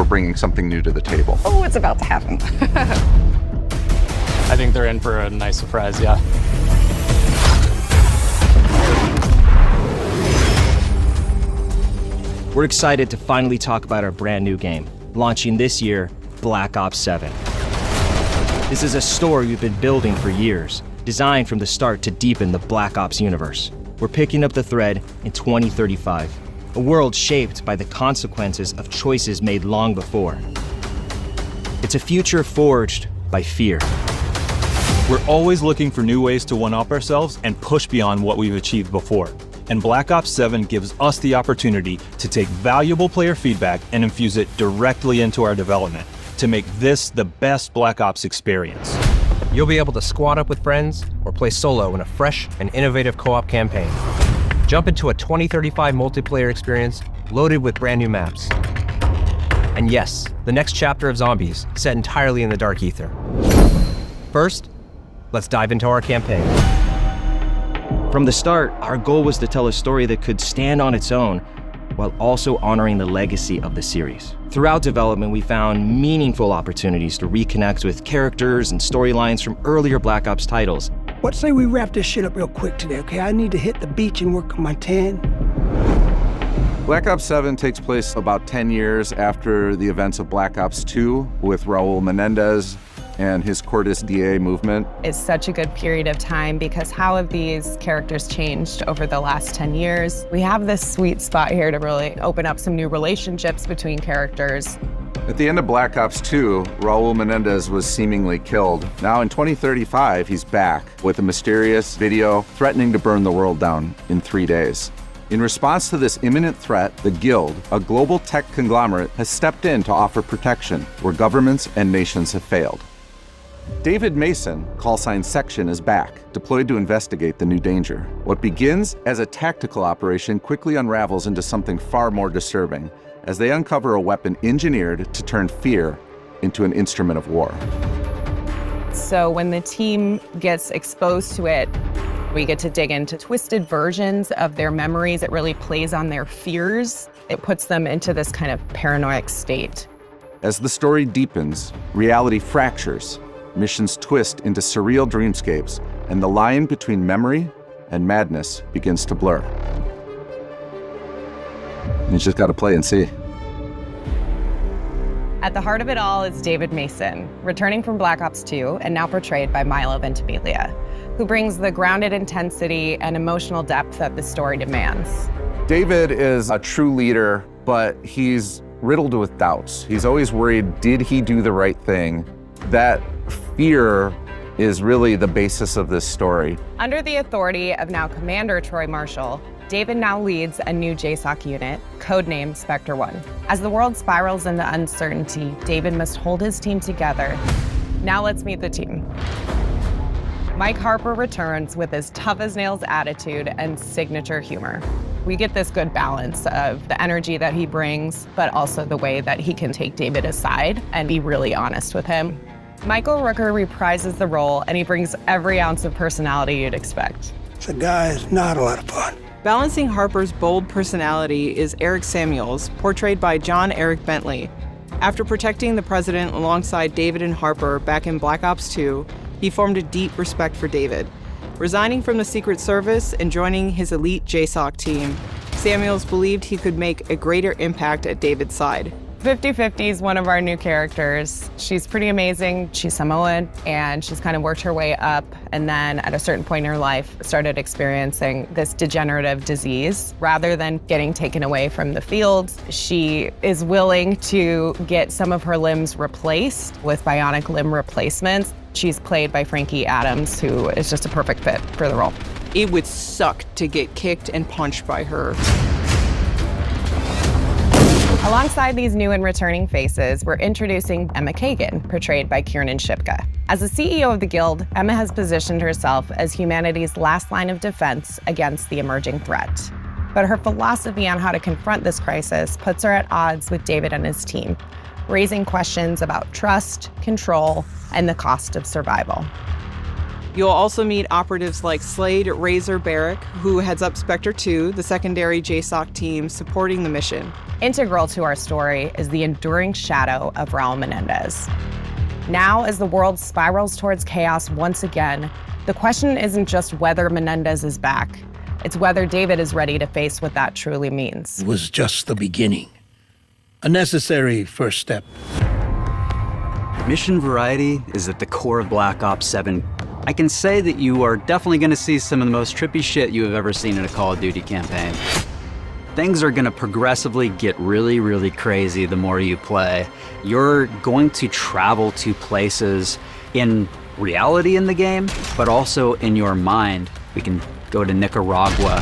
bringing something new to the table. Oh, it's about to happen. I think they're in for a nice surprise, yeah. We're excited to finally talk about our brand new game, launching this year, Black Ops 7. This is a story we've been building for years, designed from the start to deepen the Black Ops universe. We're picking up the thread in 2035, a world shaped by the consequences of choices made long before. It's a future forged by fear. We're always looking for new ways to one-up ourselves and push beyond what we've achieved before. And Black Ops 7 gives us the opportunity to take valuable player feedback and infuse it directly into our development to make this the best Black Ops experience. You'll be able to squad up with friends or play solo in a fresh and innovative co-op campaign. Jump into a 2035 multiplayer experience loaded with brand new maps. And yes, the next chapter of Zombies, set entirely in the Dark Ether. First, let's dive into our campaign. From the start, our goal was to tell a story that could stand on its own while also honoring the legacy of the series. Throughout development, we found meaningful opportunities to reconnect with characters and storylines from earlier Black Ops titles. What say we wrap this shit up real quick today, okay? I need to hit the beach and work on my tan. Black Ops 7 takes place about 10 years after the events of Black Ops 2 with Raul Menendez and his Cortes DA movement. It's such a good period of time because how have these characters changed over the last 10 years? We have this sweet spot here to really open up some new relationships between characters. At the end of Black Ops 2, Raul Menendez was seemingly killed. Now in 2035, he's back with a mysterious video threatening to burn the world down in 3 days. In response to this imminent threat, the Guild, a global tech conglomerate, has stepped in to offer protection where governments and nations have failed. David Mason, callsign Section, is back, deployed to investigate the new danger. What begins as a tactical operation quickly unravels into something far more disturbing, as they uncover a weapon engineered to turn fear into an instrument of war. So when the team gets exposed to it, we get to dig into twisted versions of their memories. It really plays on their fears. It puts them into this kind of paranoid state. As the story deepens, reality fractures, missions twist into surreal dreamscapes, and the line between memory and madness begins to blur. You just gotta play and see. At the heart of it all is David Mason, returning from Black Ops 2 and now portrayed by Milo Ventimiglia, who brings the grounded intensity and emotional depth that the story demands. David is a true leader, but he's riddled with doubts. He's always worried, did he do the right thing? That fear is really the basis of this story. Under the authority of now Commander Troy Marshall, David now leads a new JSOC unit, codenamed Spectre 1. As the world spirals into uncertainty, David must hold his team together. Now let's meet the team. Mike Harper returns with his tough-as-nails attitude and signature humor. We get this good balance of the energy that he brings, but also the way that he can take David aside and be really honest with him. Michael Rooker reprises the role, and he brings every ounce of personality you'd expect. The guy is not a lot of fun. Balancing Harper's bold personality is Eric Samuels, portrayed by John Eric Bentley. After protecting the president alongside David and Harper back in Black Ops 2, he formed a deep respect for David. Resigning from the Secret Service and joining his elite JSOC team, Samuels believed he could make a greater impact at David's side. 50/50 is one of our new characters. She's pretty amazing. She's Samoan, and she's kind of worked her way up, and then at a certain point in her life, started experiencing this degenerative disease. Rather than getting taken away from the field, she is willing to get some of her limbs replaced with bionic limb replacements. She's played by Frankie Adams, who is just a perfect fit for the role. It would suck to get kicked and punched by her. Alongside these new and returning faces, we're introducing Emma Kagan, portrayed by Kiernan Shipka. As the CEO of the Guild, Emma has positioned herself as humanity's last line of defense against the emerging threat. But her philosophy on how to confront this crisis puts her at odds with David and his team, raising questions about trust, control, and the cost of survival. You'll also meet operatives like Slade Razor Barrick, who heads up Spectre 2, the secondary JSOC team supporting the mission. Integral to our story is the enduring shadow of Raul Menendez. Now, as the world spirals towards chaos once again, the question isn't just whether Menendez is back. It's whether David is ready to face what that truly means. It was just the beginning. A necessary first step. Mission variety is at the core of Black Ops 7. I can say that you are definitely going to see some of the most trippy shit you have ever seen in a Call of Duty campaign. Things are going to progressively get really, really crazy the more you play. You're going to travel to places in reality in the game, but also in your mind. We can go to Nicaragua.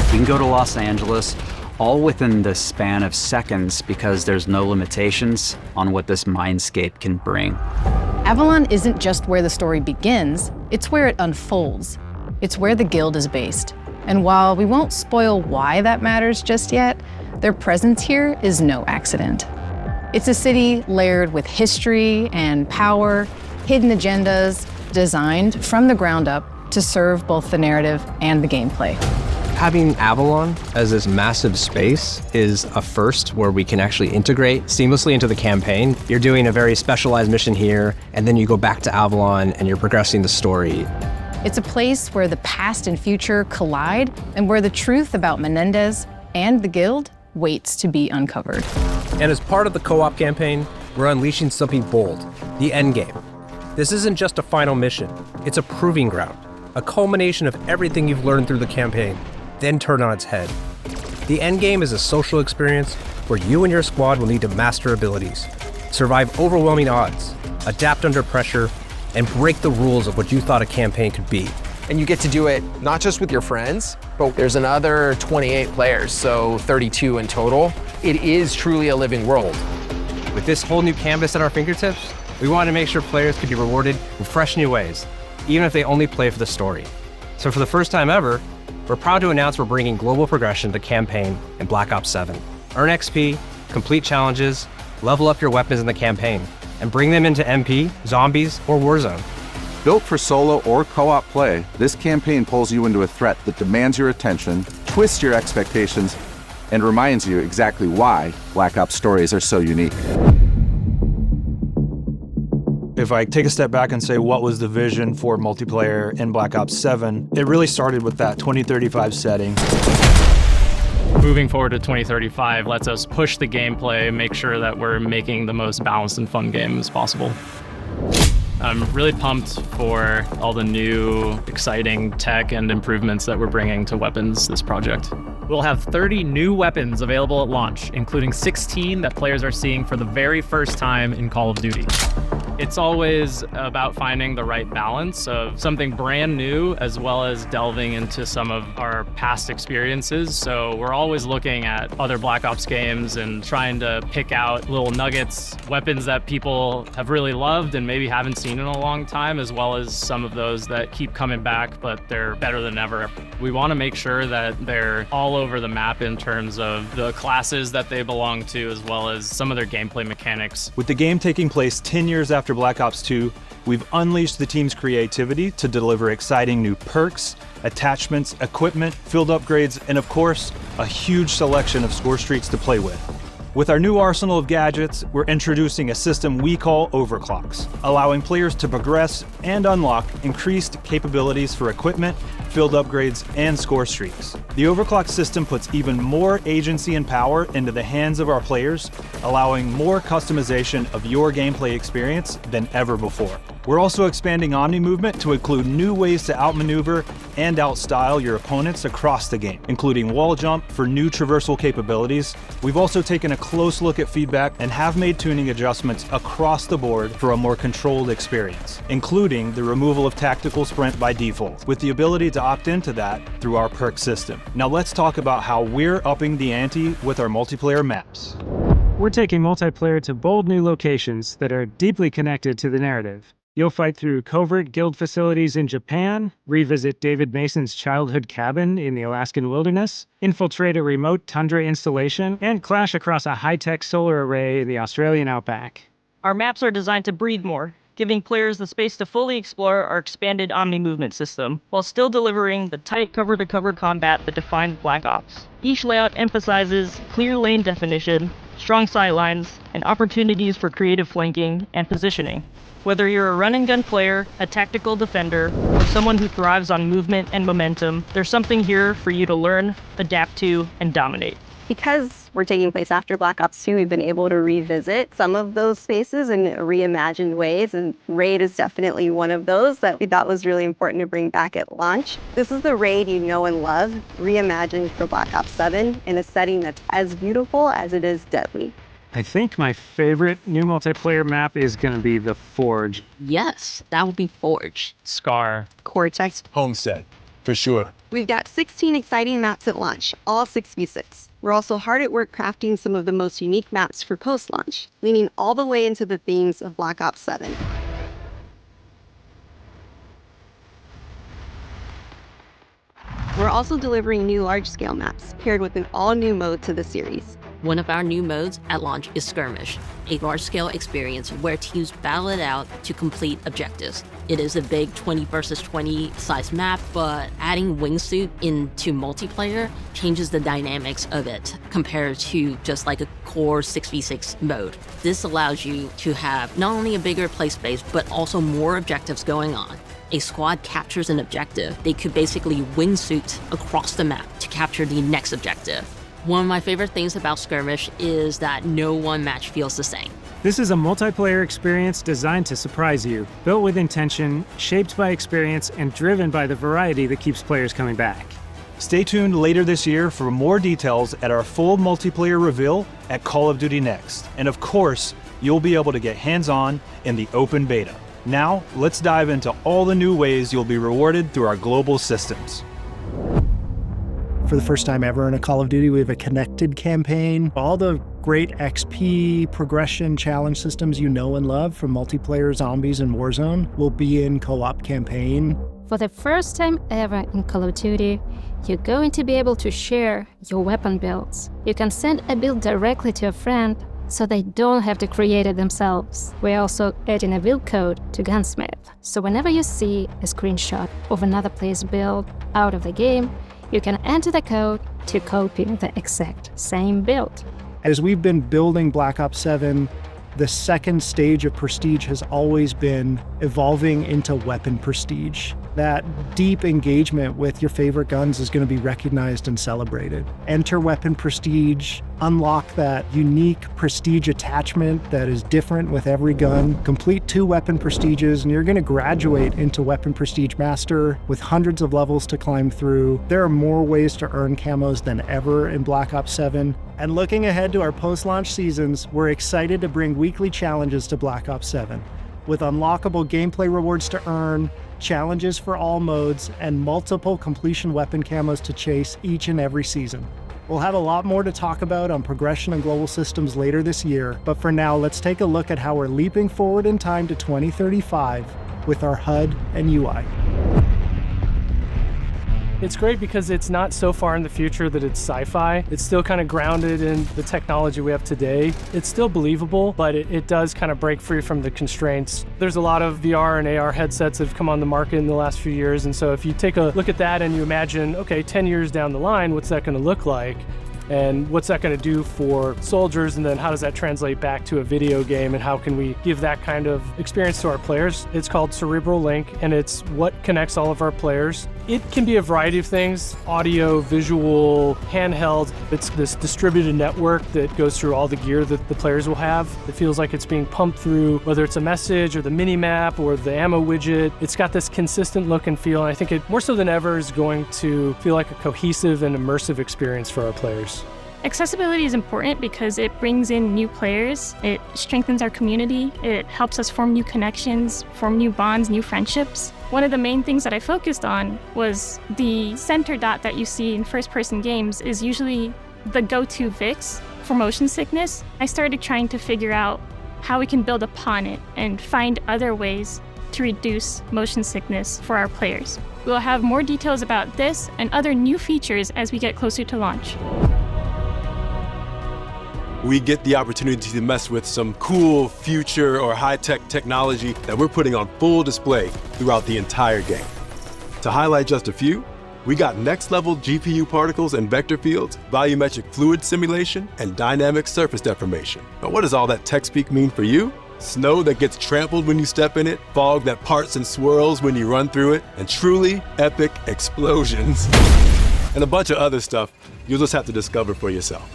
We can go to Los Angeles, all within the span of seconds because there's no limitations on what this mindscape can bring. Avalon isn't just where the story begins, it's where it unfolds. It's where the Guild is based. And while we won't spoil why that matters just yet, their presence here is no accident. It's a city layered with history and power, hidden agendas, designed from the ground up to serve both the narrative and the gameplay. Having Avalon as this massive space is a first where we can actually integrate seamlessly into the campaign. You're doing a very specialized mission here, and then you go back to Avalon and you're progressing the story. It's a place where the past and future collide and where the truth about Menendez and the Guild waits to be uncovered. And as part of the co-op campaign, we're unleashing something bold, the endgame. This isn't just a final mission, it's a proving ground, a culmination of everything you've learned through the campaign, then turned on its head. The endgame is a social experience where you and your squad will need to master abilities, survive overwhelming odds, adapt under pressure, and break the rules of what you thought a campaign could be. And you get to do it not just with your friends, but there's another 28 players, so 32 in total. It is truly a living world. With this whole new canvas at our fingertips, we want to make sure players could be rewarded in fresh new ways, even if they only play for the story. So for the first time ever, we're proud to announce we're bringing global progression to the campaign in Black Ops 7. Earn XP, complete challenges, level up your weapons in the campaign, and bring them into MP, Zombies, or Warzone. Built for solo or co-op play, this campaign pulls you into a threat that demands your attention, twists your expectations, and reminds you exactly why Black Ops stories are so unique. If I take a step back and say what was the vision for multiplayer in Black Ops 7, it really started with that 2035 setting. Moving forward to 2035 lets us push the gameplay, make sure that we're making the most balanced and fun game as possible. I'm really pumped for all the new, exciting tech and improvements that we're bringing to weapons this project. We'll have 30 new weapons available at launch, including 16 that players are seeing for the very first time in Call of Duty. It's always about finding the right balance of something brand new as well as delving into some of our past experiences. So we're always looking at other Black Ops games and trying to pick out little nuggets, weapons that people have really loved and maybe haven't seen in a long time, as well as some of those that keep coming back, but they're better than ever. We want to make sure that they're all over the map in terms of the classes that they belong to, as well as some of their gameplay mechanics. With the game taking place 10 years after Black Ops 2, we've unleashed the team's creativity to deliver exciting new perks, attachments, equipment, field upgrades, and of course, a huge selection of score streaks to play with. With our new arsenal of gadgets, we're introducing a system we call overclocks, allowing players to progress and unlock increased capabilities for equipment, field upgrades, and score streaks. The overclock system puts even more agency and power into the hands of our players, allowing more customization of your gameplay experience than ever before. We're also expanding Omni movement to include new ways to outmaneuver and outstyle your opponents across the game, including wall jump for new traversal capabilities. We've also taken a close look at feedback and have made tuning adjustments across the board for a more controlled experience, including the removal of tactical sprint by default, with the ability to opt into that through our perk system. Now let's talk about how we're upping the ante with our multiplayer maps. We're taking multiplayer to bold new locations that are deeply connected to the narrative. You'll fight through covert guild facilities in Japan, revisit David Mason's childhood cabin in the Alaskan wilderness, infiltrate a remote tundra installation, and clash across a high-tech solar array in the Australian outback. Our maps are designed to breathe more, giving players the space to fully explore our expanded Omni movement system, while still delivering the tight cover-to-cover combat that defines Black Ops. Each layout emphasizes clear lane definition, strong sightlines, and opportunities for creative flanking and positioning. Whether you're a run-and-gun player, a tactical defender, or someone who thrives on movement and momentum, there's something here for you to learn, adapt to, and dominate. Because we're taking place after Black Ops 2, we've been able to revisit some of those spaces in reimagined ways, and Raid is definitely one of those that we thought was really important to bring back at launch. This is the Raid you know and love, reimagined for Black Ops 7 in a setting that's as beautiful as it is deadly. I think my favorite new multiplayer map is going to be the Forge. Yes, that would be Forge. Scar. Cortex. Homestead, for sure. We've got 16 exciting maps at launch, all 6v6. We're also hard at work crafting some of the most unique maps for post-launch, leaning all the way into the themes of Black Ops 7. We're also delivering new large-scale maps, paired with an all-new mode to the series. One of our new modes at launch is Skirmish, a large-scale experience where teams battle it out to complete objectives. It is a big 20 versus 20 size map, but adding wingsuit into multiplayer changes the dynamics of it compared to just like a core 6v6 mode. This allows you to have not only a bigger play space, but also more objectives going on. A squad captures an objective, they could basically wingsuit across the map to capture the next objective. One of my favorite things about Skirmish is that no one match feels the same. This is a multiplayer experience designed to surprise you, built with intention, shaped by experience, and driven by the variety that keeps players coming back. Stay tuned later this year for more details at our full multiplayer reveal at Call of Duty Next. And of course, you'll be able to get hands-on in the open beta. Now, let's dive into all the new ways you'll be rewarded through our global systems. For the first time ever in a Call of Duty, we have a connected campaign. All the great XP, progression, challenge systems you know and love from multiplayer, zombies, and Warzone will be in co-op campaign. For the first time ever in Call of Duty, you're going to be able to share your weapon builds. You can send a build directly to a friend, so they don't have to create it themselves. We're also adding a build code to Gunsmith, so whenever you see a screenshot of another player's build out of the game, you can enter the code to copy the exact same build. As we've been building Black Ops 7, the second stage of Prestige has always been evolving into weapon Prestige. That deep engagement with your favorite guns is going to be recognized and celebrated. Enter Weapon Prestige, unlock that unique Prestige attachment that is different with every gun, complete 2 Weapon Prestiges, and you're going to graduate into Weapon Prestige Master with hundreds of levels to climb through. There are more ways to earn camos than ever in Black Ops 7. And looking ahead to our post-launch seasons, we're excited to bring weekly challenges to Black Ops 7, with unlockable gameplay rewards to earn, challenges for all modes, and multiple completion weapon camos to chase each and every season. We'll have a lot more to talk about on progression and global systems later this year, but for now, let's take a look at how we're leaping forward in time to 2035 with our HUD and UI. It's great because it's not so far in the future that it's sci-fi. It's still kind of grounded in the technology we have today. It's still believable, but it does kind of break free from the constraints. There's a lot of VR and AR headsets that have come on the market in the last few years, and so if you take a look at that and you imagine, okay, 10 years down the line, what's that going to look like? And what's that going to do for soldiers, and then how does that translate back to a video game, and how can we give that kind of experience to our players? It's called Cerebral Link, and it's what connects all of our players. It can be a variety of things: audio, visual, handheld. It's this distributed network that goes through all the gear that the players will have. It feels like it's being pumped through, whether it's a message or the mini-map or the ammo widget. It's got this consistent look and feel, and I think it, more so than ever, is going to feel like a cohesive and immersive experience for our players. Accessibility is important because it brings in new players, it strengthens our community, it helps us form new connections, form new bonds, new friendships. One of the main things that I focused on was the center dot that you see in first-person games is usually the go-to fix for motion sickness. I started trying to figure out how we can build upon it and find other ways to reduce motion sickness for our players. We'll have more details about this and other new features as we get closer to launch. we get the opportunity to mess with some cool future or high-tech technology that we're putting on full display throughout the entire game. To highlight just a few, we got next-level GPU particles and vector fields, volumetric fluid simulation, and dynamic surface deformation. But what does all that tech speak mean for you? Snow that gets trampled when you step in it, fog that parts and swirls when you run through it, and truly epic explosions. And a bunch of other stuff you'll just have to discover for yourself.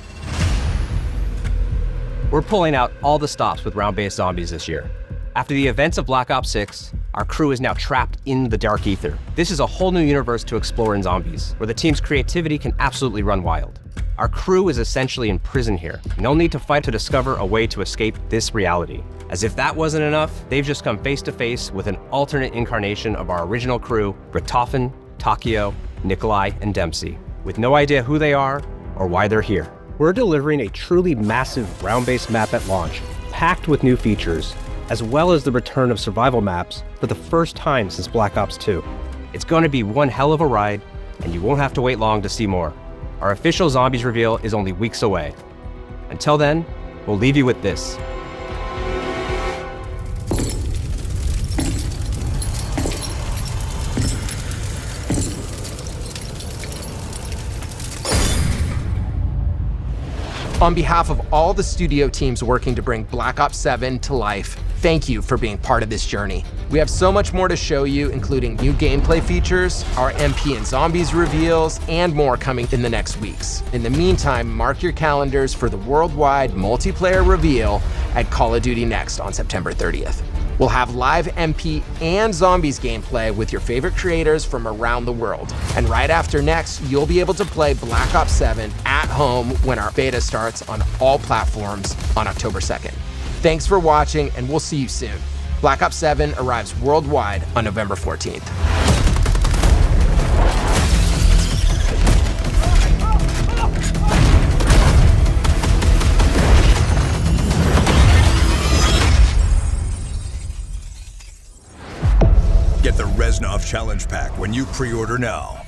We're pulling out all the stops with round-based zombies this year. After the events of Black Ops 6, our crew is now trapped in the dark ether. This is a whole new universe to explore in zombies, where the team's creativity can absolutely run wild. Our crew is essentially in prison here, and they'll need to fight to discover a way to escape this reality. As if that wasn't enough, they've just come face to face with an alternate incarnation of our original crew, Richtofen, Takio, Nikolai, and Dempsey, with no idea who they are or why they're here. We're delivering a truly massive round-based map at launch, packed with new features, as well as the return of survival maps for the first time since Black Ops 2. It's going to be one hell of a ride, and you won't have to wait long to see more. Our official Zombies reveal is only weeks away. Until then, we'll leave you with this. On behalf of all the studio teams working to bring Black Ops 7 to life, thank you for being part of this journey. We have so much more to show you, including new gameplay features, our MP and Zombies reveals, and more coming in the next weeks. In the meantime, mark your calendars for the worldwide multiplayer reveal at Call of Duty Next on September 30th. We'll have live MP and Zombies gameplay with your favorite creators from around the world. And right after Next, you'll be able to play Black Ops 7 at home when our beta starts on all platforms on October 2nd. Thanks for watching, and we'll see you soon. Black Ops 7 arrives worldwide on November 14th. Get the Reznov Challenge Pack when you pre-order now.